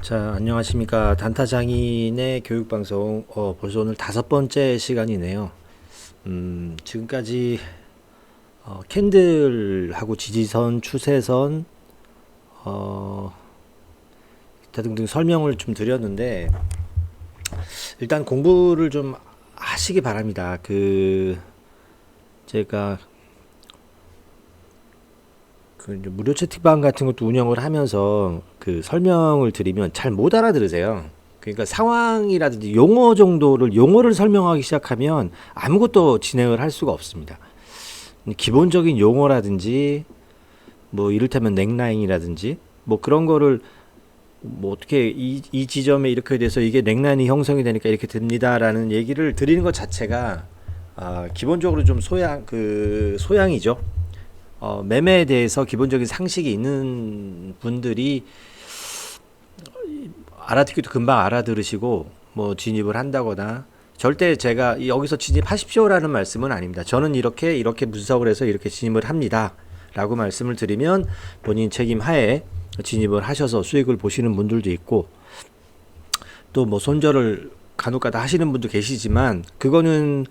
자, 안녕하십니까. 단타장인의 교육방송, 벌써 오늘 5번째 시간이네요. 지금까지, 캔들하고 지지선, 추세선, 기타 등등 설명을 좀 드렸는데, 일단 공부를 좀 하시기 바랍니다. 제가, 이제 무료 채팅방 같은 것도 운영을 하면서 설명을 드리면 잘 못 알아들으세요. 그러니까 상황이라든지 용어를 설명하기 시작하면 아무것도 진행을 할 수가 없습니다. 기본적인 용어라든지 뭐 이를테면 넥라인이라든지 뭐 그런 거를 뭐 어떻게 이 지점에 이렇게 돼서 이게 넥라인이 형성이 되니까 이렇게 됩니다라는 얘기를 드리는 것 자체가 기본적으로 좀 소양이죠. 매매에 대해서 기본적인 상식이 있는 분들이 알아듣기도 금방 알아들으시고 뭐 진입을 한다거나, 절대 제가 여기서 진입하십시오라는 말씀은 아닙니다. 저는 이렇게 분석을 해서 이렇게 진입을 합니다 라고 말씀을 드리면 본인 책임 하에 진입을 하셔서 수익을 보시는 분들도 있고, 또 뭐 손절을 간혹가다 하시는 분도 계시지만 그거는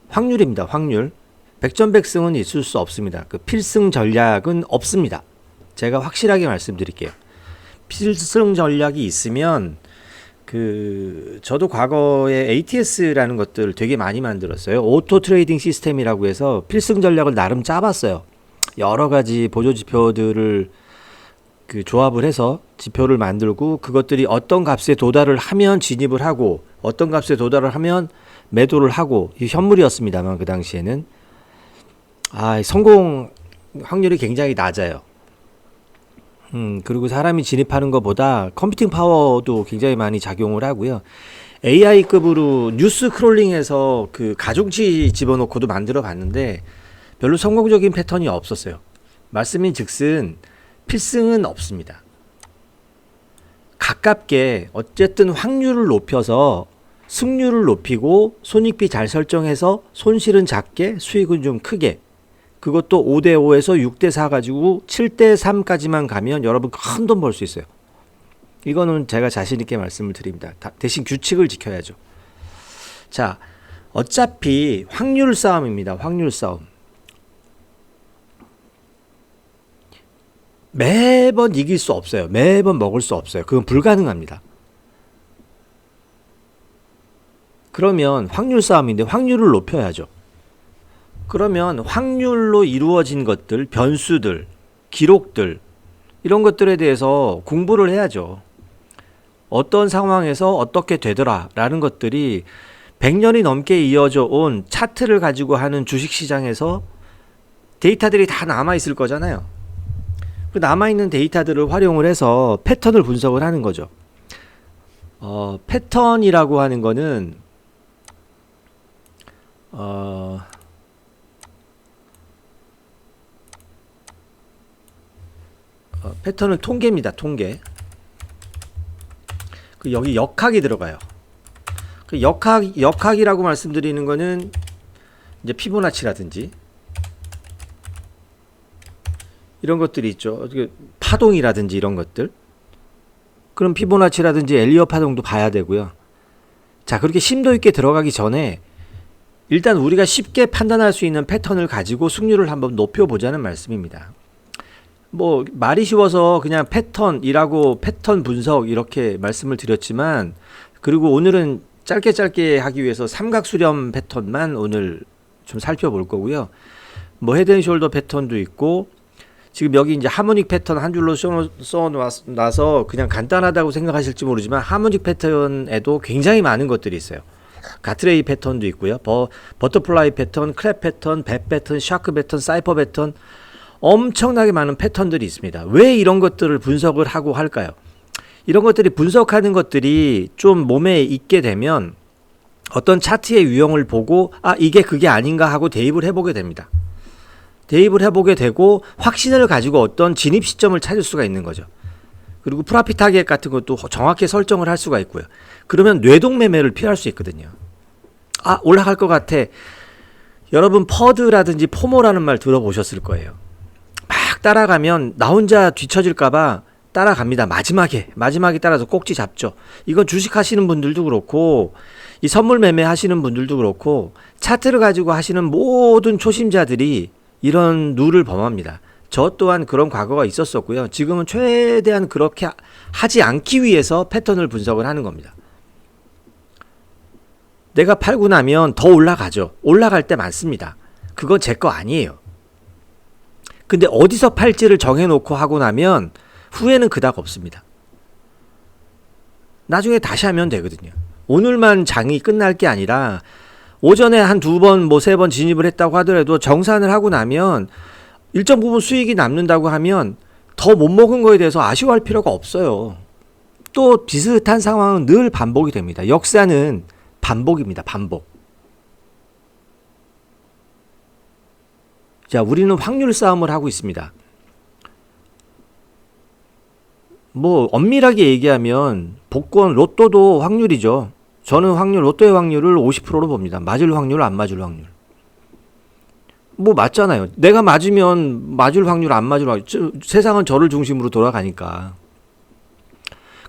확률입니다. 확률. 백전백승은 있을 수 없습니다. 필승 전략은 없습니다. 제가 확실하게 말씀드릴게요. 필승 전략이 있으면 저도 과거에 ATS라는 것들 되게 많이 만들었어요. 오토 트레이딩 시스템이라고 해서 필승 전략을 나름 짜봤어요. 여러 가지 보조 지표들을 조합을 해서 지표를 만들고, 그것들이 어떤 값에 도달을 하면 진입을 하고 어떤 값에 도달을 하면 매도를 하고, 이 현물이었습니다만 그 당시에는 성공 확률이 굉장히 낮아요. 그리고 사람이 진입하는 것보다 컴퓨팅 파워도 굉장히 많이 작용을 하고요. AI급으로 뉴스 크롤링해서 가중치 집어넣고도 만들어 봤는데 별로 성공적인 패턴이 없었어요. 말씀인 즉슨 필승은 없습니다. 가깝게 어쨌든 확률을 높여서 승률을 높이고 손익비 잘 설정해서 손실은 작게 수익은 좀 크게, 그것도 5대5에서 6대4 가지고 7대3까지만 가면 여러분 큰 돈 벌 수 있어요. 이거는 제가 자신 있게 말씀을 드립니다. 대신 규칙을 지켜야죠. 자, 어차피 확률 싸움입니다. 확률 싸움. 매번 이길 수 없어요. 매번 먹을 수 없어요. 그건 불가능합니다. 그러면 확률 싸움인데 확률을 높여야죠. 그러면 확률로 이루어진 것들, 변수들, 기록들, 이런 것들에 대해서 공부를 해야죠. 어떤 상황에서 어떻게 되더라 라는 것들이 100년이 넘게 이어져 온 차트를 가지고 하는 주식시장에서 데이터들이 다 남아있을 거잖아요. 그 남아있는 데이터들을 활용을 해서 패턴을 분석을 하는 거죠. 패턴이라고 하는 거는 패턴은 통계입니다. 통계. 여기 역학이 들어가요. 역학이라고 말씀드리는 거는 이제 피보나치라든지 이런 것들이 있죠. 파동이라든지 이런 것들. 그럼 피보나치라든지 엘리엇 파동도 봐야 되고요. 자, 그렇게 심도 있게 들어가기 전에 일단 우리가 쉽게 판단할 수 있는 패턴을 가지고 승률을 한번 높여보자는 말씀입니다. 뭐 말이 쉬워서 그냥 패턴이라고 패턴 분석 이렇게 말씀을 드렸지만, 그리고 오늘은 짧게 하기 위해서 삼각수렴 패턴만 오늘 좀 살펴볼 거고요. 뭐 헤드앤숄더 패턴도 있고, 지금 여기 이제 하모닉 패턴 한 줄로 써놔서 그냥 간단하다고 생각하실지 모르지만 하모닉 패턴에도 굉장히 많은 것들이 있어요. 가트레이 패턴도 있고요. 버터플라이 패턴, 크랩 패턴, 배 패턴, 샤크 패턴, 사이퍼 패턴, 엄청나게 많은 패턴들이 있습니다. 왜 이런 것들을 분석을 하고 할까요? 이런 것들이 분석하는 것들이 좀 몸에 있게 되면 어떤 차트의 유형을 보고 이게 그게 아닌가 하고 대입을 해보게 됩니다. 대입을 해보게 되고 확신을 가지고 어떤 진입 시점을 찾을 수가 있는 거죠. 그리고 프라핏 타겟 같은 것도 정확히 설정을 할 수가 있고요. 그러면 뇌동매매를 피할 수 있거든요. 올라갈 것 같아. 여러분 퍼드라든지 포모라는 말 들어보셨을 거예요. 막 따라가면 나 혼자 뒤처질까봐 따라갑니다. 마지막에 따라서 꼭지 잡죠. 이건 주식 하시는 분들도 그렇고 이 선물 매매 하시는 분들도 그렇고 차트를 가지고 하시는 모든 초심자들이 이런 룰을 범합니다. 저 또한 그런 과거가 있었었고요. 지금은 최대한 그렇게 하지 않기 위해서 패턴을 분석을 하는 겁니다. 내가 팔고 나면 더 올라가죠. 올라갈 때 많습니다. 그건 제 거 아니에요. 근데 어디서 팔지를 정해놓고 하고 나면 후회는 그닥 없습니다. 나중에 다시 하면 되거든요. 오늘만 장이 끝날 게 아니라 오전에 한 2번, 3번 진입을 했다고 하더라도 정산을 하고 나면 일정 부분 수익이 남는다고 하면 더 못 먹은 거에 대해서 아쉬워할 필요가 없어요. 또 비슷한 상황은 늘 반복이 됩니다. 역사는 반복입니다. 반복. 자, 우리는 확률 싸움을 하고 있습니다. 뭐 엄밀하게 얘기하면 복권, 로또도 확률이죠. 저는 로또의 확률을 50%로 봅니다. 맞을 확률, 안 맞을 확률. 뭐 맞잖아요. 내가 맞으면 맞을 확률, 안 맞을 확률. 세상은 저를 중심으로 돌아가니까.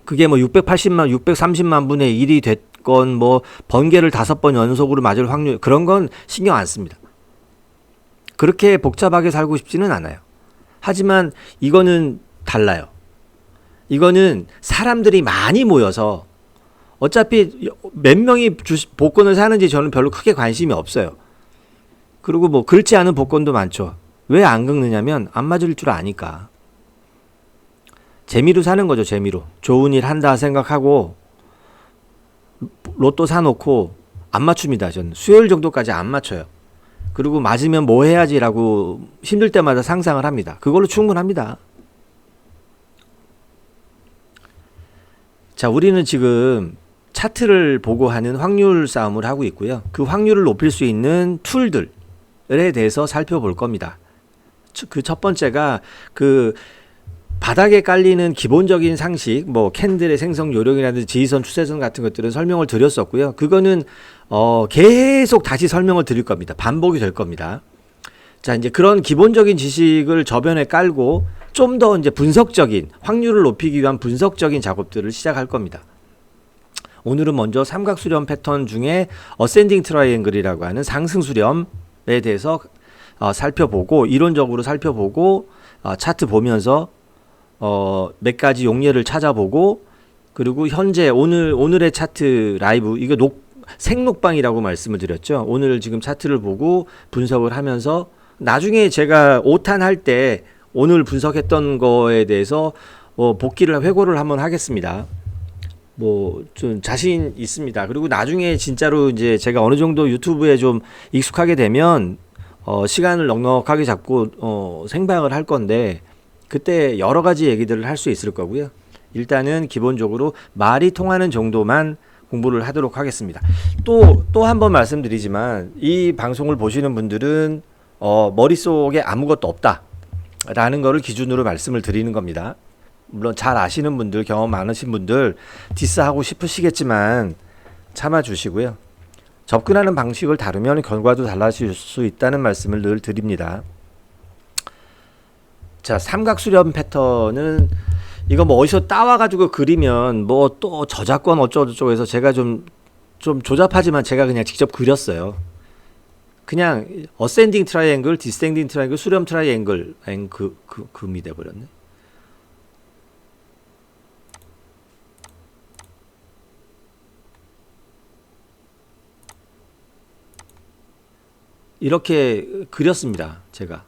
그게 뭐 680만, 630만 분의 1이 됐건 뭐 번개를 5번 연속으로 맞을 확률, 그런 건 신경 안 씁니다. 그렇게 복잡하게 살고 싶지는 않아요. 하지만 이거는 달라요. 이거는 사람들이 많이 모여서 어차피 몇 명이 복권을 사는지 저는 별로 크게 관심이 없어요. 그리고 뭐 긁지 않은 복권도 많죠. 왜 안 긁느냐면 안 맞을 줄 아니까. 재미로 사는 거죠. 재미로. 좋은 일 한다 생각하고 로또 사놓고 안 맞춥니다. 저는 수요일 정도까지 안 맞춰요. 그리고 맞으면 뭐 해야지라고 힘들 때마다 상상을 합니다. 그걸로 충분합니다. 자, 우리는 지금 차트를 보고 하는 확률 싸움을 하고 있고요. 그 확률을 높일 수 있는 툴들에 대해서 살펴볼 겁니다. 그 첫 번째가 그 바닥에 깔리는 기본적인 상식, 뭐 캔들의 생성 요령이라든지 지지선, 추세선 같은 것들은 설명을 드렸었고요. 그거는 계속 다시 설명을 드릴 겁니다. 반복이 될 겁니다. 자, 이제 그런 기본적인 지식을 저변에 깔고 좀 더 이제 분석적인, 확률을 높이기 위한 분석적인 작업들을 시작할 겁니다. 오늘은 먼저 삼각수렴 패턴 중에 어센딩 트라이앵글이라고 하는 상승 수렴에 대해서 살펴보고, 이론적으로 살펴보고, 차트 보면서 몇 가지 용례를 찾아보고, 그리고 현재 오늘의 차트 라이브, 이거 생록방이라고 말씀을 드렸죠. 오늘 지금 차트를 보고 분석을 하면서 나중에 제가 5탄 할 때 오늘 분석했던 거에 대해서 회고를 한번 하겠습니다. 뭐 좀 자신 있습니다. 그리고 나중에 진짜로 이제 제가 어느 정도 유튜브에 좀 익숙하게 되면 시간을 넉넉하게 잡고 생방을 할 건데, 그때 여러 가지 얘기들을 할 수 있을 거고요. 일단은 기본적으로 말이 통하는 정도만 공부를 하도록 하겠습니다. 또 한 번 말씀드리지만 이 방송을 보시는 분들은 머릿속에 아무것도 없다 라는 거를 기준으로 말씀을 드리는 겁니다. 물론 잘 아시는 분들, 경험 많으신 분들 디스하고 싶으시겠지만 참아 주시고요. 접근하는 방식을 다르면 결과도 달라질 수 있다는 말씀을 늘 드립니다. 자, 삼각수렴 패턴은 이거 뭐 어디서 따와가지고 그리면 뭐 또 저작권 어쩌고저쩌고 해서 제가 좀 조잡하지만 제가 그냥 직접 그렸어요. 그냥 어센딩 트라이앵글, 디센딩 트라이앵글, 수렴 트라이앵글 금이 돼버렸네. 이렇게 그렸습니다. 제가.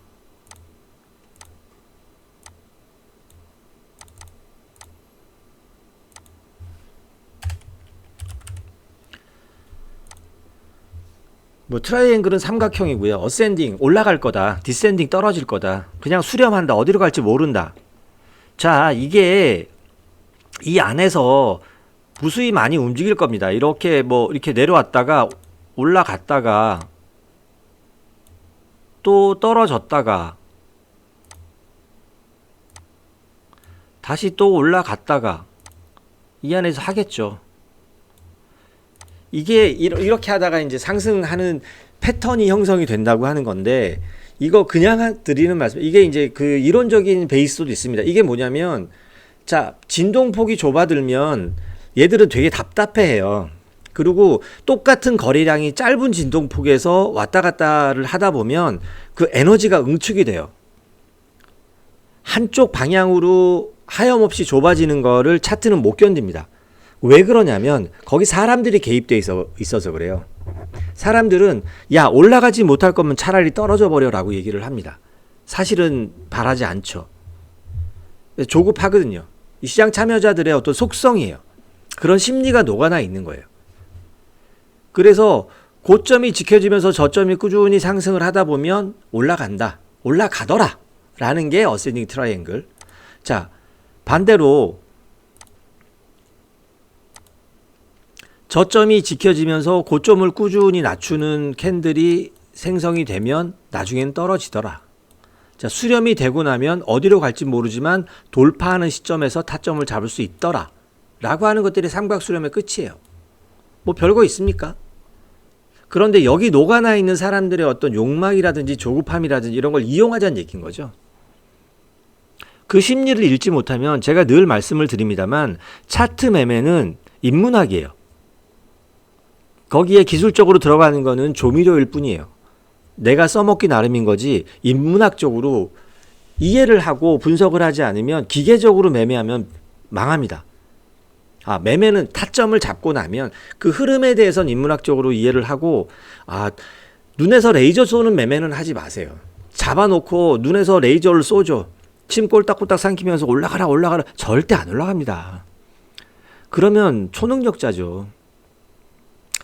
뭐 트라이앵글은 삼각형이고요. 어센딩 올라갈 거다. 디센딩 떨어질 거다. 그냥 수렴한다. 어디로 갈지 모른다. 자, 이게 이 안에서 무수히 많이 움직일 겁니다. 이렇게 이렇게 내려왔다가 올라갔다가 또 떨어졌다가 다시 또 올라갔다가 이 안에서 하겠죠. 이게 이렇게 하다가 이제 상승하는 패턴이 형성이 된다고 하는 건데, 이거 그냥 드리는 말씀, 이게 이제 그 이론적인 베이스도 있습니다. 이게 뭐냐면 자, 진동폭이 좁아들면 얘들은 되게 답답해해요. 그리고 똑같은 거리량이 짧은 진동폭에서 왔다 갔다를 하다 보면 그 에너지가 응축이 돼요. 한쪽 방향으로 하염없이 좁아지는 거를 차트는 못 견딥니다. 왜 그러냐면 거기 사람들이 개입돼 있어서 그래요. 사람들은 야, 올라가지 못할 거면 차라리 떨어져 버려라고 얘기를 합니다. 사실은 바라지 않죠. 조급하거든요. 이 시장 참여자들의 어떤 속성이에요. 그런 심리가 녹아나 있는 거예요. 그래서 고점이 지켜지면서 저점이 꾸준히 상승을 하다 보면 올라간다, 올라가더라 라는 게 어센딩 트라이앵글. 자, 반대로 저점이 지켜지면서 고점을 꾸준히 낮추는 캔들이 생성이 되면 나중엔 떨어지더라. 자, 수렴이 되고 나면 어디로 갈지 모르지만 돌파하는 시점에서 타점을 잡을 수 있더라 라고 하는 것들이 삼각수렴의 끝이에요. 뭐 별거 있습니까? 그런데 여기 녹아나 있는 사람들의 어떤 욕망이라든지 조급함이라든지 이런 걸 이용하자는 얘기인 거죠. 그 심리를 읽지 못하면 제가 늘 말씀을 드립니다만 차트 매매는 인문학이에요. 거기에 기술적으로 들어가는 거는 조미료일 뿐이에요. 내가 써먹기 나름인 거지 인문학적으로 이해를 하고 분석을 하지 않으면 기계적으로 매매하면 망합니다. 매매는 타점을 잡고 나면 그 흐름에 대해서는 인문학적으로 이해를 하고 눈에서 레이저 쏘는 매매는 하지 마세요. 잡아놓고 눈에서 레이저를 쏘죠. 침 꼴딱꼴딱 삼키면서 올라가라 절대 안 올라갑니다. 그러면 초능력자죠.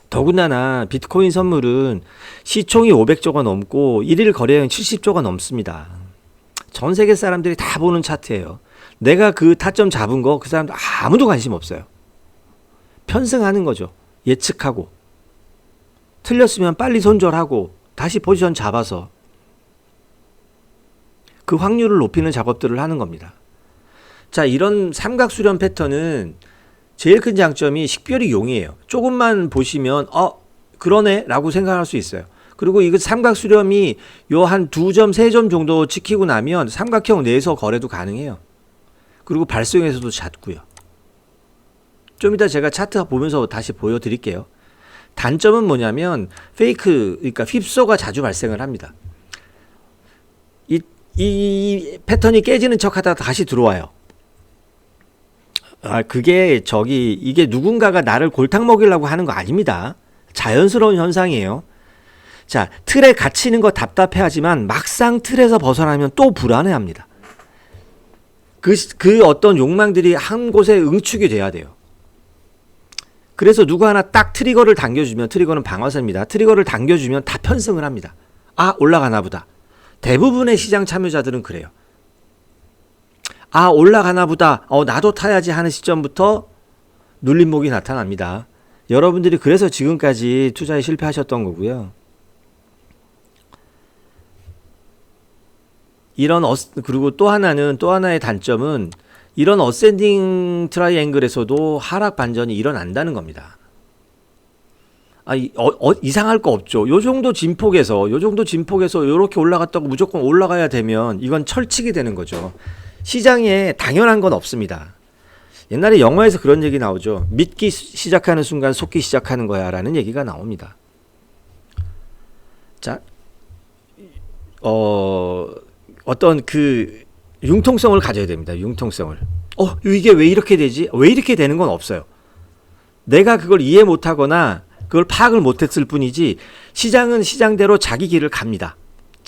더군다나 비트코인 선물은 시총이 500조가 넘고 1일 거래량이 70조가 넘습니다. 전 세계 사람들이 다 보는 차트예요. 내가 그 타점 잡은 거 그 사람도 아무도 관심 없어요. 편승하는 거죠. 예측하고 틀렸으면 빨리 손절하고 다시 포지션 잡아서 그 확률을 높이는 작업들을 하는 겁니다. 자, 이런 삼각수렴 패턴은 제일 큰 장점이 식별이 용이에요. 조금만 보시면 그러네 라고 생각할 수 있어요. 그리고 이거 삼각수렴이 요 한 2점 3점 정도 지키고 나면 삼각형 내에서 거래도 가능해요. 그리고 발송에서도 잦고요. 좀 이따 제가 차트 보면서 다시 보여드릴게요. 단점은 뭐냐면 그러니까 휩소가 자주 발생을 합니다. 이 패턴이 깨지는 척 하다가 다시 들어와요. 이게 누군가가 나를 골탕 먹이려고 하는 거 아닙니다. 자연스러운 현상이에요. 자, 틀에 갇히는 거 답답해하지만 막상 틀에서 벗어나면 또 불안해합니다. 그 어떤 욕망들이 한 곳에 응축이 돼야 돼요. 그래서 누구 하나 딱 트리거를 당겨주면, 트리거는 방어선입니다. 트리거를 당겨주면 다 편승을 합니다. 올라가나 보다. 대부분의 시장 참여자들은 그래요. 올라가나 보다. 나도 타야지 하는 시점부터 눌림목이 나타납니다. 여러분들이 그래서 지금까지 투자에 실패하셨던 거고요. 그리고 또 하나의 단점은 이런 어센딩 트라이앵글에서도 하락 반전이 일어난다는 겁니다. 이상할 거 없죠. 요 정도 진폭에서 요렇게 올라갔다고 무조건 올라가야 되면 이건 철칙이 되는 거죠. 시장에 당연한 건 없습니다. 옛날에 영화에서 그런 얘기 나오죠. 믿기 시작하는 순간 속기 시작하는 거야 라는 얘기가 나옵니다. 자, 어떤 그 융통성을 가져야 됩니다. 융통성을. 이게 왜 이렇게 되지? 왜 이렇게 되는 건 없어요. 내가 그걸 이해 못하거나 그걸 파악을 못했을 뿐이지 시장은 시장대로 자기 길을 갑니다.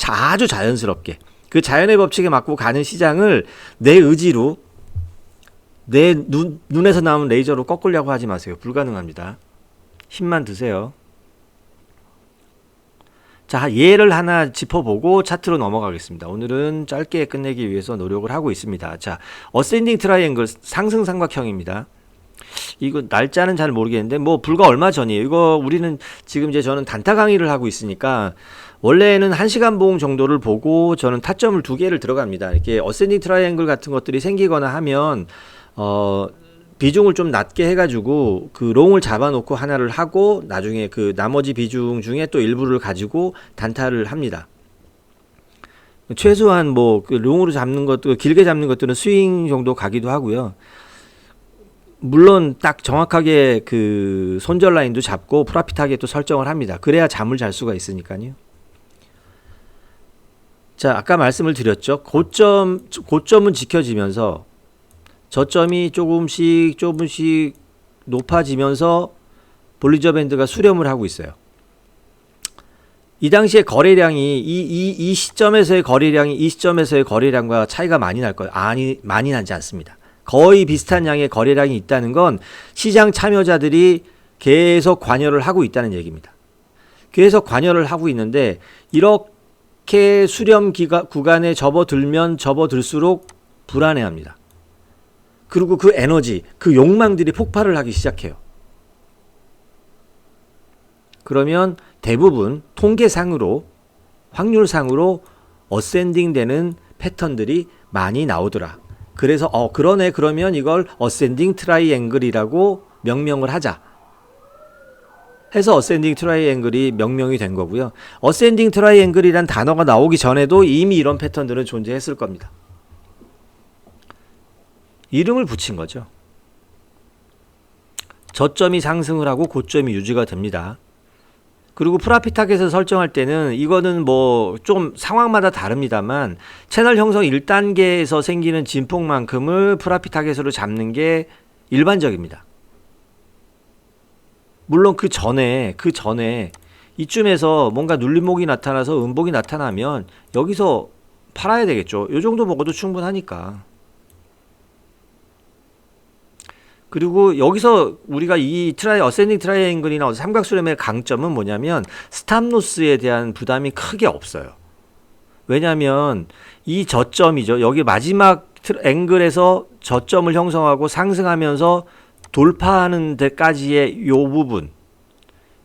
아주 자연스럽게. 그 자연의 법칙에 맞고 가는 시장을 내 의지로 내 눈에서 나오는 레이저로 꺾으려고 하지 마세요. 불가능합니다. 힘만 드세요. 자, 예를 하나 짚어보고 차트로 넘어가겠습니다. 오늘은 짧게 끝내기 위해서 노력을 하고 있습니다. 자, 어센딩 트라이앵글 상승 삼각형입니다. 이거 날짜는 잘 모르겠는데 불과 얼마 전이에요. 이거 우리는 지금 저는 단타 강의를 하고 있으니까 원래는 1시간 봉 정도를 보고 저는 타점을 2개를 들어갑니다. 이렇게 어센딩 트라이앵글 같은 것들이 생기거나 하면 비중을 좀 낮게 해가지고 그 롱을 잡아놓고 하나를 하고 나중에 그 나머지 비중 중에 또 일부를 가지고 단타를 합니다. 최소한 뭐그 롱으로 잡는 것도 길게 잡는 것들은 스윙 정도 가기도 하고요. 물론 딱 정확하게 그 손절 라인도 잡고 프라핏하게 또 설정을 합니다. 그래야 잠을 잘 수가 있으니까요. 자, 아까 말씀을 드렸죠. 고점은 지켜지면서 저점이 조금씩 높아지면서 볼리저 밴드가 수렴을 하고 있어요. 이 당시에 거래량이 이 시점에서의 거래량이 이 시점에서의 거래량과 차이가 많이 날 거예요. 많이 나지 않습니다. 거의 비슷한 양의 거래량이 있다는 건 시장 참여자들이 계속 관여를 하고 있다는 얘기입니다. 계속 관여를 하고 있는데 이렇게 수렴 구간에 접어들면 접어들수록 불안해합니다. 그리고 그 에너지, 그 욕망들이 폭발을 하기 시작해요. 그러면 대부분 통계상으로 확률상으로 어센딩 되는 패턴들이 많이 나오더라. 그래서 그러네, 그러면 이걸 어센딩 트라이앵글이라고 명명을 하자 해서 어센딩 트라이앵글이 명명이 된 거고요. 어센딩 트라이앵글이란 단어가 나오기 전에도 이미 이런 패턴들은 존재했을 겁니다. 이름을 붙인 거죠. 저점이 상승을 하고 고점이 유지가 됩니다. 그리고 프라핏 타겟을 설정할 때는 이거는 뭐 좀 상황마다 다릅니다만 채널 형성 1단계에서 생기는 진폭만큼을 프라핏 타겟으로 잡는 게 일반적입니다. 물론 그 전에 이쯤에서 뭔가 눌림목이 나타나서 음봉이 나타나면 여기서 팔아야 되겠죠. 이 정도 먹어도 충분하니까. 그리고 여기서 우리가 이 어센딩 트라이앵글이나 삼각수렴의 강점은 뭐냐면 스탑로스에 대한 부담이 크게 없어요. 왜냐하면 이 저점이죠. 여기 마지막 앵글에서 저점을 형성하고 상승하면서 돌파하는 데까지의 요 부분,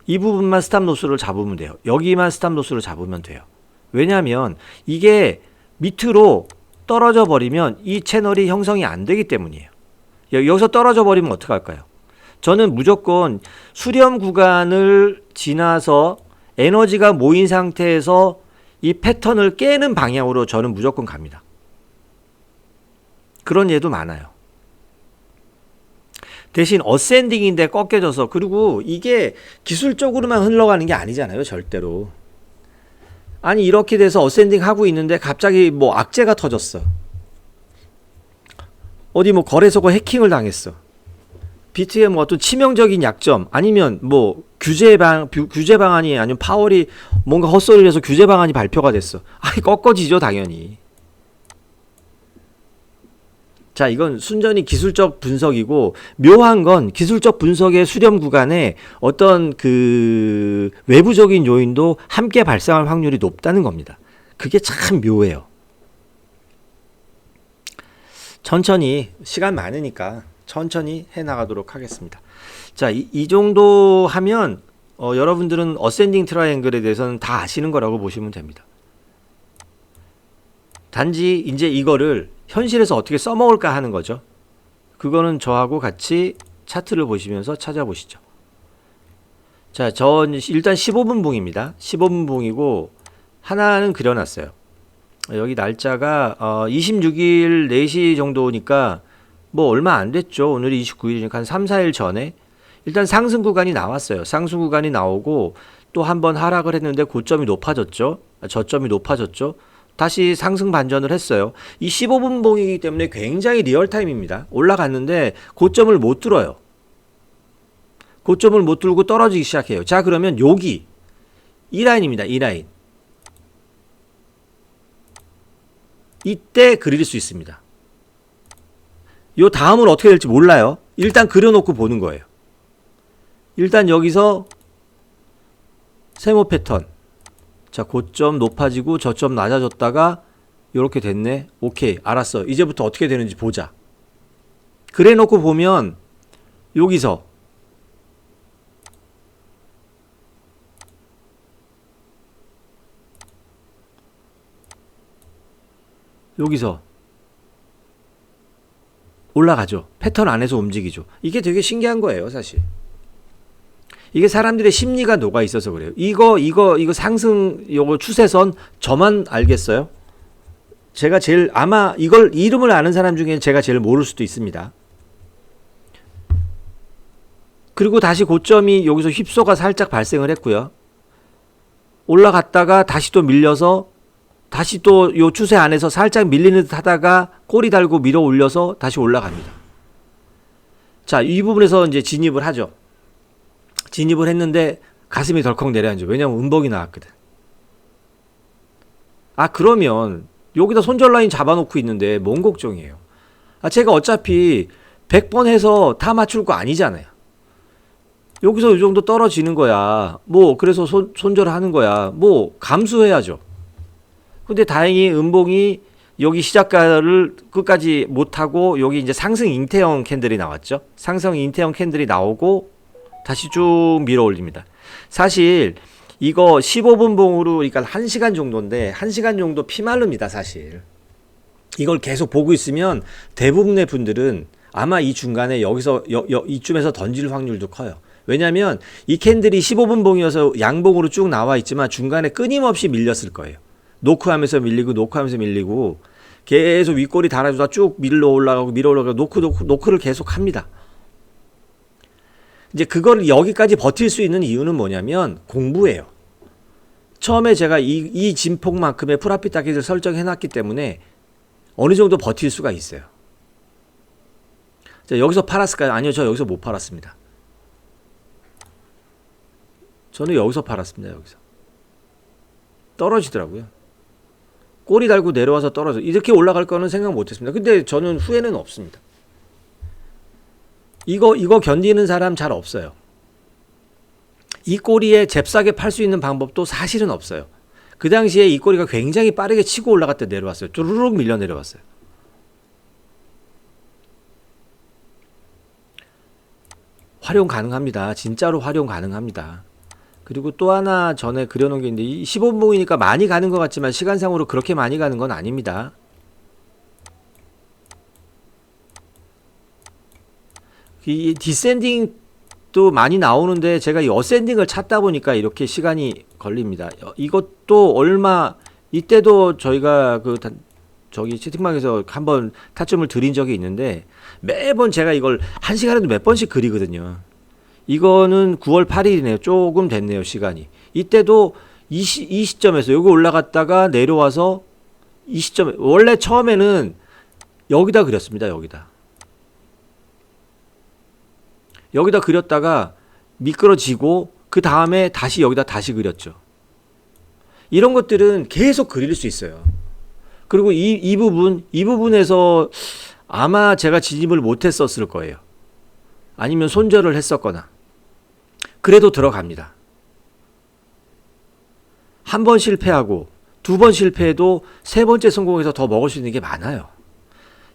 이 부분만 스탑로스를 잡으면 돼요. 여기만 스탑로스를 잡으면 돼요. 왜냐하면 이게 밑으로 떨어져 버리면 이 채널이 형성이 안 되기 때문이에요. 여기서 떨어져 버리면 어떡할까요? 저는 무조건 수렴 구간을 지나서 에너지가 모인 상태에서 이 패턴을 깨는 방향으로 저는 무조건 갑니다. 그런 예도 많아요. 대신 어센딩인데 꺾여져서, 그리고 이게 기술적으로만 흘러가는 게 아니잖아요, 절대로. 아니 이렇게 돼서 어센딩 하고 있는데 갑자기 뭐 악재가 터졌어. 어디 뭐 거래소가 해킹을 당했어. 비트의 뭐 어떤 치명적인 약점, 아니면 뭐 규제 방안이, 아니면 파월이 뭔가 헛소리를 해서 규제 방안이 발표가 됐어. 아니 꺾어지죠, 당연히. 자, 이건 순전히 기술적 분석이고, 묘한 건 기술적 분석의 수렴 구간에 어떤 그 외부적인 요인도 함께 발생할 확률이 높다는 겁니다. 그게 참 묘해요. 천천히, 시간 많으니까 천천히 해나가도록 하겠습니다. 자, 이 정도 하면 여러분들은 어센딩 트라이앵글에 대해서는 다 아시는 거라고 보시면 됩니다. 단지 이제 이거를 현실에서 어떻게 써먹을까 하는 거죠. 그거는 저하고 같이 차트를 보시면서 찾아보시죠. 자, 전 일단 15분 봉입니다. 15분 봉이고 하나는 그려놨어요. 여기 날짜가 26일 4시 정도니까 뭐 얼마 안 됐죠. 오늘이 29일이니까 한 3, 4일 전에 일단 상승 구간이 나왔어요. 상승 구간이 나오고 또 한번 하락을 했는데 고점이 높아졌죠. 저점이 높아졌죠. 다시 상승 반전을 했어요. 이 15분 봉이기 때문에 굉장히 리얼타임입니다. 올라갔는데 고점을 못 뚫어요. 고점을 못 뚫고 떨어지기 시작해요. 자, 그러면 여기 이 라인입니다. 이 라인. 이때 그릴 수 있습니다. 요 다음은 어떻게 될지 몰라요. 일단 그려놓고 보는 거예요. 일단 여기서 세모 패턴. 자, 고점 높아지고 저점 낮아졌다가 이렇게 됐네. 오케이, 알았어. 이제부터 어떻게 되는지 보자. 그래 놓고 보면 여기서 올라가죠. 패턴 안에서 움직이죠. 이게 되게 신기한 거예요, 사실. 이게 사람들의 심리가 녹아 있어서 그래요. 이거 상승, 요거 추세선 저만 알겠어요? 제가 제일 아마 이걸 이름을 아는 사람 중에 제가 제일 모를 수도 있습니다. 그리고 다시 고점이 여기서 휩소가 살짝 발생을 했고요. 올라갔다가 다시 또 밀려서 다시 또 요 추세 안에서 살짝 밀리는 듯 하다가 꼬리 달고 밀어 올려서 다시 올라갑니다. 자, 이 부분에서 이제 진입을 하죠. 진입을 했는데 가슴이 덜컥 내려앉죠. 왜냐면 음봉이 나왔거든. 아, 그러면 여기다 손절 라인 잡아놓고 있는데 뭔 걱정이에요. 아, 제가 어차피 100번 해서 다 맞출 거 아니잖아요. 여기서 이 정도 떨어지는 거야. 뭐 그래서 손절하는 거야. 뭐 감수해야죠. 근데 다행히 음봉이 여기 시작가를 끝까지 못하고 여기 이제 상승 잉태형 캔들이 나왔죠. 상승 잉태형 캔들이 나오고 다시 쭉 밀어 올립니다. 사실 이거 15분 봉으로 그러니까 1시간 정도인데 1시간 정도 피말릅니다. 사실 이걸 계속 보고 있으면 대부분의 분들은 아마 이 중간에 여기서 이쯤에서 던질 확률도 커요. 왜냐하면 이 캔들이 15분 봉이어서 양봉으로 쭉 나와 있지만 중간에 끊임없이 밀렸을 거예요. 노크하면서 밀리고 노크하면서 밀리고 계속 윗꼬리 달아주다 쭉 밀러 올라가고 밀어 올라가고 노크를 계속 합니다. 이제 그걸 여기까지 버틸 수 있는 이유는 뭐냐면 공부예요. 처음에 제가 이 진폭만큼의 프라핏 타깃을 설정해 놨기 때문에 어느 정도 버틸 수가 있어요. 자, 여기서 팔았을까요? 아니요, 저 여기서 못 팔았습니다. 저는 여기서 팔았습니다. 여기서 떨어지더라고요. 꼬리 달고 내려와서 떨어져. 이렇게 올라갈 거는 생각 못 했습니다. 근데 저는 후회는 없습니다. 이거 견디는 사람 잘 없어요. 이 꼬리에 잽싸게 팔 수 있는 방법도 사실은 없어요. 그 당시에 이 꼬리가 굉장히 빠르게 치고 올라갔다 내려왔어요. 쭈르륵 밀려 내려왔어요. 활용 가능합니다. 진짜로 활용 가능합니다. 그리고 또 하나 전에 그려놓은 게 있는데 이 15분봉이니까 많이 가는 것 같지만 시간상으로 그렇게 많이 가는 건 아닙니다. 이 디센딩도 많이 나오는데 제가 이 어센딩을 찾다 보니까 이렇게 시간이 걸립니다. 이것도 얼마 이때도 저희가 저기 채팅방에서 한번 타점을 드린 적이 있는데 매번 제가 이걸 1시간에도 몇 번씩 그리거든요. 이거는 9월 8일이네요. 조금 됐네요, 시간이. 이때도 이 시점에서 여기 올라갔다가 내려와서 이 시점에 원래 처음에는 여기다 그렸습니다. 여기다 그렸다가 미끄러지고 그 다음에 다시 여기다 다시 그렸죠. 이런 것들은 계속 그릴 수 있어요. 그리고 이 부분에서 아마 제가 진입을 못했었을 거예요. 아니면 손절을 했었거나. 그래도 들어갑니다. 한 번 실패하고 두 번 실패해도 세 번째 성공해서 더 먹을 수 있는 게 많아요.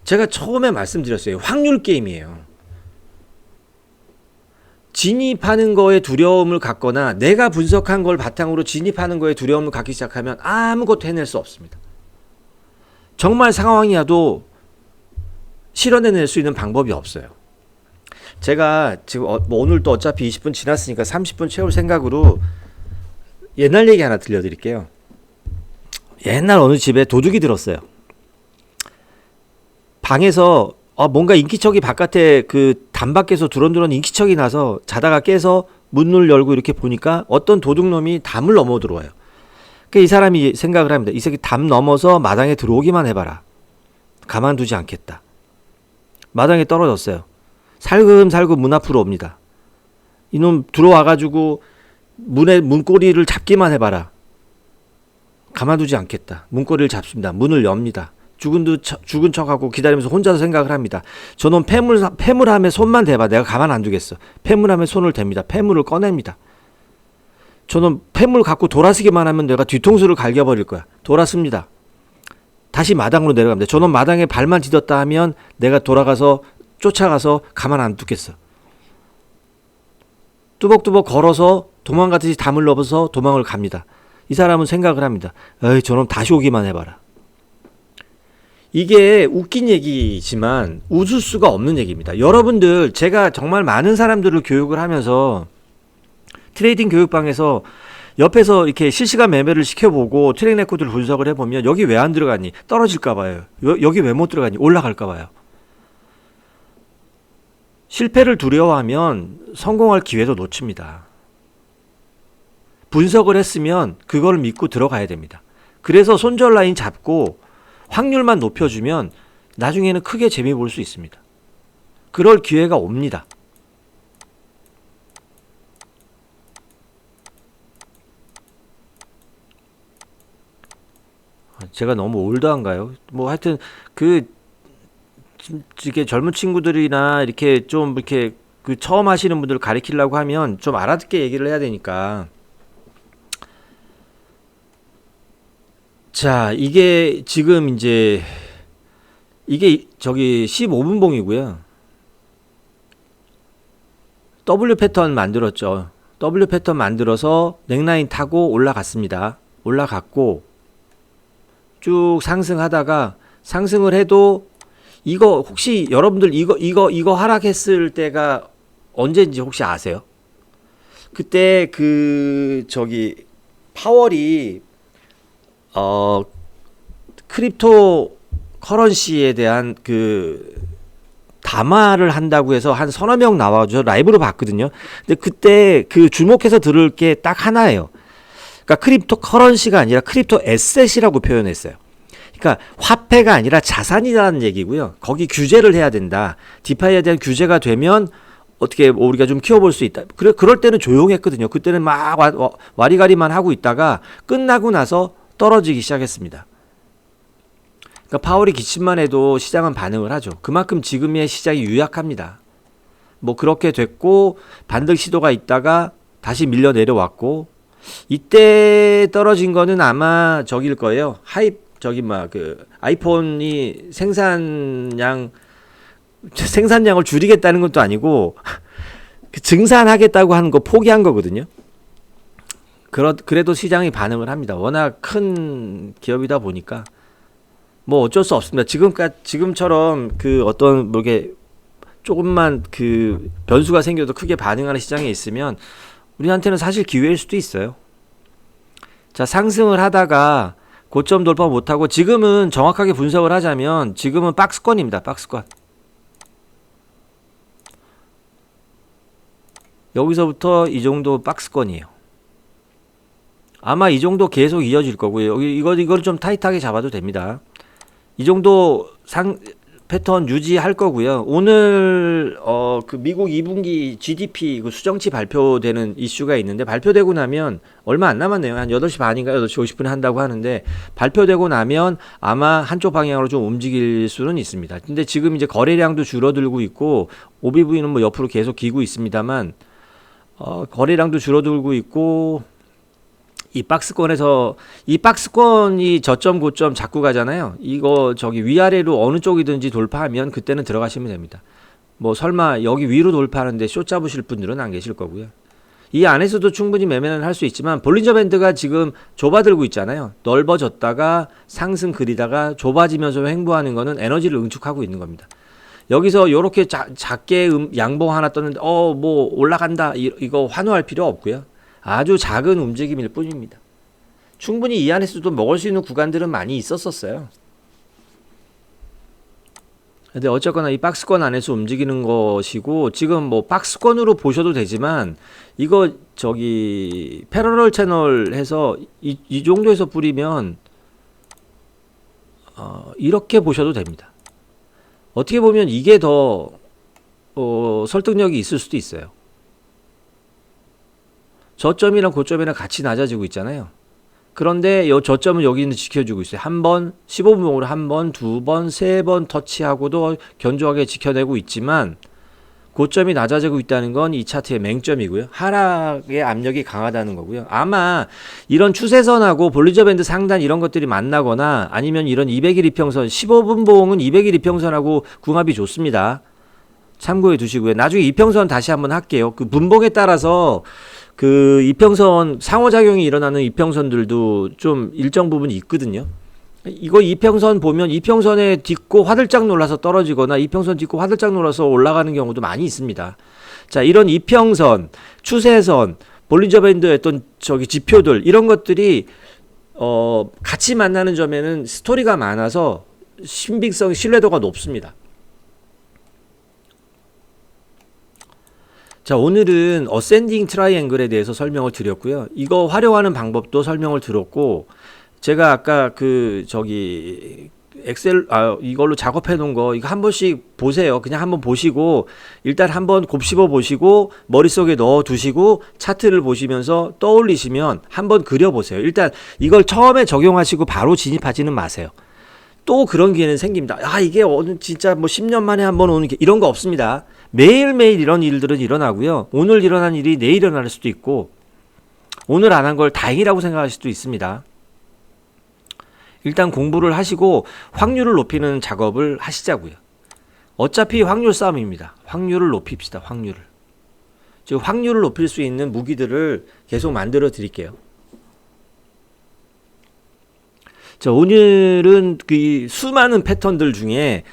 제가 처음에 말씀드렸어요. 확률 게임이에요. 진입하는 거에 두려움을 갖거나 내가 분석한 걸 바탕으로 진입하는 거에 두려움을 갖기 시작하면 아무것도 해낼 수 없습니다. 정말 상황이라도 실현해낼 수 있는 방법이 없어요. 제가 지금 오늘 또 어차피 20분 지났으니까 30분 채울 생각으로 옛날 얘기 하나 들려드릴게요. 옛날 어느 집에 도둑이 들었어요. 방에서 뭔가 인기척이 바깥에 그 담 밖에서 두런두런 인기척이 나서 자다가 깨서 문을 열고 이렇게 보니까 어떤 도둑놈이 담을 넘어 들어와요. 이 사람이 생각을 합니다. 이 새끼 담 넘어서 마당에 들어오기만 해봐라. 가만두지 않겠다. 마당에 떨어졌어요. 살금살금 문 앞으로 옵니다. 이놈 들어와가지고 문고리를 잡기만 해봐라. 가만두지 않겠다. 문고리를 잡습니다. 문을 엽니다. 죽은 척하고 기다리면서 혼자서 생각을 합니다. 저놈 폐물함에 손만 대봐. 내가 가만 안 두겠어. 폐물함에 손을 댑니다. 폐물을 꺼냅니다. 저놈 폐물 갖고 돌아서기만 하면 내가 뒤통수를 갈겨버릴 거야. 돌아섭니다. 다시 마당으로 내려갑니다. 저놈 마당에 발만 디뎠다 하면 내가 돌아가서 쫓아가서 가만 안 두겠어. 뚜벅뚜벅 걸어서 도망가듯이 담을 넘어서 도망을 갑니다. 이 사람은 생각을 합니다. 에이, 저놈 다시 오기만 해봐라. 이게 웃긴 얘기지만 웃을 수가 없는 얘기입니다. 여러분들, 제가 정말 많은 사람들을 교육을 하면서 트레이딩 교육방에서 옆에서 이렇게 실시간 매매를 시켜보고 트랙 레코드를 분석을 해보면 여기 왜 안 들어가니? 떨어질까 봐요. 여기 왜 못 들어가니? 올라갈까 봐요. 실패를 두려워하면 성공할 기회도 놓칩니다. 분석을 했으면 그걸 믿고 들어가야 됩니다. 그래서 손절 라인 잡고 확률만 높여주면 나중에는 크게 재미 볼 수 있습니다. 그럴 기회가 옵니다. 제가 너무 올드한가요? 뭐 하여튼 이렇게 젊은 친구들이나 이렇게 좀 이렇게 처음 하시는 분들 가르치려고 하면 좀 알아듣게 얘기를 해야 되니까. 자, 이게 지금 이제 이게 저기 15분 봉이고요. W 패턴 만들었죠. W 패턴 만들어서 넥라인 타고 올라갔습니다. 올라갔고 쭉 상승하다가 상승을 해도 이거 혹시 여러분들 이거 하락했을 때가 언제인지 혹시 아세요? 그때 저기 파월이 크립토 커런시에 대한 담화를 한다고 해서 한 서너 명 나와서 라이브로 봤거든요. 근데 그때 주목해서 들을 게 딱 하나예요. 그러니까 크립토 커런시가 아니라 크립토 에셋이라고 표현했어요. 그러니까 화폐가 아니라 자산이라는 얘기고요. 거기 규제를 해야 된다. 디파이에 대한 규제가 되면 어떻게 우리가 좀 키워볼 수 있다. 그럴 때는 조용했거든요. 그때는 막 와리가리만 하고 있다가 끝나고 나서 떨어지기 시작했습니다. 그러니까 파월이 기침만 해도 시장은 반응을 하죠. 그만큼 지금의 시장이 유약합니다. 뭐 그렇게 됐고 반등 시도가 있다가 다시 밀려 내려왔고 이때 떨어진 거는 아마 저길 거예요. 아이폰이 생산량을 줄이겠다는 것도 아니고 증산하겠다고 하는 거 포기한 거거든요. 그래도 시장이 반응을 합니다. 워낙 큰 기업이다 보니까 뭐 어쩔 수 없습니다. 지금처럼 어떤 뭐게 조금만 변수가 생겨도 크게 반응하는 시장에 있으면 우리한테는 사실 기회일 수도 있어요. 자, 상승을 하다가 고점 돌파 못하고 지금은 정확하게 분석을 하자면 지금은 박스권입니다. 박스권. 여기서부터 이 정도 박스권이에요. 아마 이 정도 계속 이어질 거고요. 이걸 좀 타이트하게 잡아도 됩니다. 이 정도 패턴 유지할 거고요. 오늘 미국 2분기 GDP 수정치 발표되는 이슈가 있는데 발표되고 나면 얼마 안 남았네요. 한 8시 반인가 8시 50분에 한다고 하는데 발표되고 나면 아마 한쪽 방향으로 좀 움직일 수는 있습니다. 근데 지금 이제 거래량도 줄어들고 있고 OBV는 뭐 옆으로 계속 기고 있습니다만 거래량도 줄어들고 있고 이 박스권이 저점 고점 자꾸 가잖아요. 이거 위아래로 어느 쪽이든지 돌파하면 그때는 들어가시면 됩니다. 뭐 설마 여기 위로 돌파하는데 숏 잡으실 분들은 안 계실 거고요. 이 안에서도 충분히 매매는 할 수 있지만 볼린저 밴드가 지금 좁아들고 있잖아요. 넓어졌다가 상승 그리다가 좁아지면서 횡보하는 거는 에너지를 응축하고 있는 겁니다. 여기서 요렇게 작게 양봉 하나 떴는데 뭐 올라간다 이거 환호할 필요 없고요. 아주 작은 움직임일 뿐입니다. 충분히 이 안에서도 먹을 수 있는 구간들은 많이 있었어요. 근데 어쨌거나 이 박스권 안에서 움직이는 것이고 지금 뭐 박스권으로 보셔도 되지만 이거 패러럴 채널 해서 이 정도에서 뿌리면 이렇게 보셔도 됩니다. 어떻게 보면 이게 더 설득력이 있을 수도 있어요. 저점이랑 고점이랑 같이 낮아지고 있잖아요. 그런데 이 저점은 여기는 지켜주고 있어요. 한 번, 15분봉으로 한 번, 두 번, 세 번 터치하고도 견조하게 지켜내고 있지만 고점이 낮아지고 있다는 건 이 차트의 맹점이고요. 하락의 압력이 강하다는 거고요. 아마 이런 추세선하고 볼린저 밴드 상단 이런 것들이 만나거나 아니면 이런 200일 이평선, 15분 봉은 200일 이평선하고 궁합이 좋습니다. 참고해 두시고요. 나중에 이평선 다시 한번 할게요. 분봉에 따라서 이평선 상호작용이 일어나는 이평선들도 좀 일정 부분이 있거든요. 이거 이평선 보면 이평선에 딛고 화들짝 놀라서 떨어지거나 이평선 딛고 화들짝 놀라서 올라가는 경우도 많이 있습니다. 자, 이런 이평선, 추세선, 볼린저 밴드의 어떤 저기 지표들 이런 것들이 같이 만나는 점에는 스토리가 많아서 신빙성, 신뢰도가 높습니다. 자, 오늘은 어센딩 트라이앵글에 대해서 설명을 드렸고요. 이거 활용하는 방법도 설명을 드렸고, 제가 아까 엑셀 이걸로 작업해 놓은 거 이거 한 번씩 보세요. 그냥 한번 보시고 일단 한번 곱씹어 보시고 머릿속에 넣어 두시고 차트를 보시면서 떠올리시면 한번 그려 보세요. 일단 이걸 처음에 적용하시고 바로 진입하지는 마세요. 또 그런 기회는 생깁니다. 이게 진짜 뭐 10년 만에 한번 오는 게 이런 거 없습니다. 매일매일 이런 일들은 일어나고요. 오늘 일어난 일이 내일 일어날 수도 있고, 오늘 안 한 걸 다행이라고 생각할 수도 있습니다. 일단 공부를 하시고 확률을 높이는 작업을 하시자고요. 어차피 확률 싸움입니다. 확률을 높입시다. 확률을 높일 수 있는 무기들을 계속 만들어 드릴게요. 자, 오늘은 그 수많은 패턴들 중에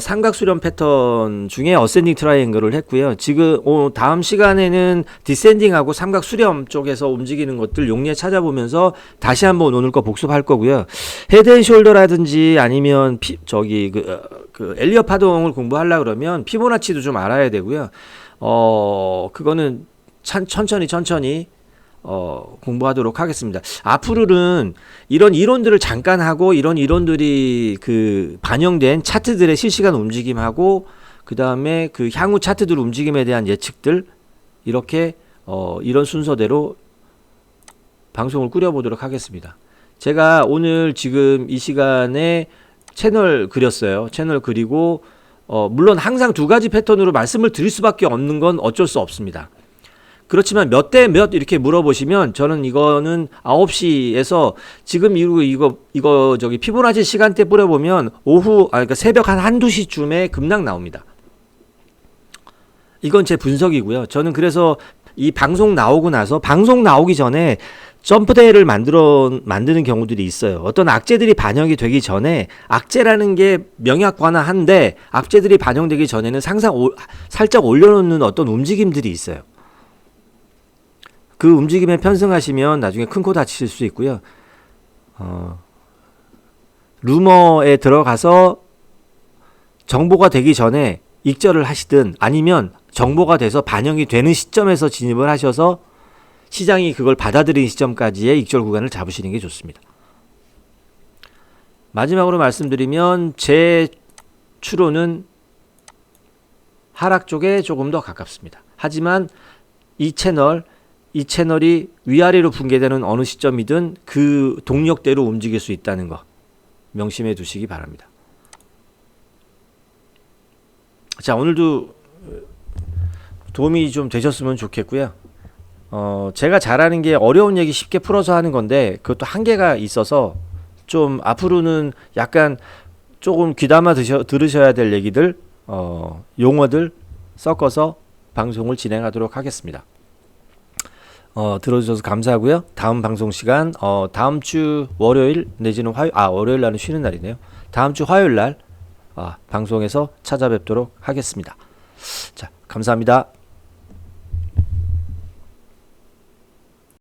삼각수렴 패턴 중에 어센딩 트라이앵글을 했고요. 지금 다음 시간에는 디센딩하고 삼각수렴 쪽에서 움직이는 것들 용례 찾아보면서 다시 한번 오늘 거 복습할 거고요. 헤드앤숄더라든지 아니면 엘리엇 파동을 공부하려고 그러면 피보나치도 좀 알아야 되고요. 그거는 천천히 공부하도록 하겠습니다. 앞으로는 이런 이론들을 잠깐 하고 이런 이론들이 반영된 차트들의 실시간 움직임하고 그 다음에 향후 차트들 움직임에 대한 예측들 이렇게 이런 순서대로 방송을 꾸려보도록 하겠습니다. 제가 오늘 지금 이 시간에 채널 그렸어요. 채널 그리고 물론 항상 두 가지 패턴으로 말씀을 드릴 수밖에 없는 건 어쩔 수 없습니다. 그렇지만 몇 대 몇 이렇게 물어보시면 저는 이거는 9시에서 지금 이거 피보나치 시간대 뿌려보면 그러니까 새벽 한 1-2시쯤에 급락 나옵니다. 이건 제 분석이고요. 저는 그래서 이 방송 나오고 나서 방송 나오기 전에 점프대를 만드는 경우들이 있어요. 어떤 악재들이 반영이 되기 전에, 악재라는 게 명약관화한데 악재들이 반영되기 전에는 살짝 올려놓는 어떤 움직임들이 있어요. 그 움직임에 편승하시면 나중에 큰 코 다치실 수 있고요. 루머에 들어가서 정보가 되기 전에 익절을 하시든 아니면 정보가 돼서 반영이 되는 시점에서 진입을 하셔서 시장이 그걸 받아들이는 시점까지의 익절 구간을 잡으시는 게 좋습니다. 마지막으로 말씀드리면 제 추론은 하락 쪽에 조금 더 가깝습니다. 하지만 이 채널이 위아래로 붕괴되는 어느 시점이든 그 동력대로 움직일 수 있다는 거 명심해 두시기 바랍니다. 자, 오늘도 도움이 좀 되셨으면 좋겠고요. 제가 잘하는 게 어려운 얘기 쉽게 풀어서 하는 건데 그것도 한계가 있어서 좀 앞으로는 약간 조금 귀담아 들으셔야 될 얘기들, 용어들 섞어서 방송을 진행하도록 하겠습니다. 들어주셔서 감사하고요. 다음 방송 시간 다음 주 월요일 내지는 월요일 날은 쉬는 날이네요. 다음 주 화요일 날 방송에서 찾아뵙도록 하겠습니다. 자, 감사합니다.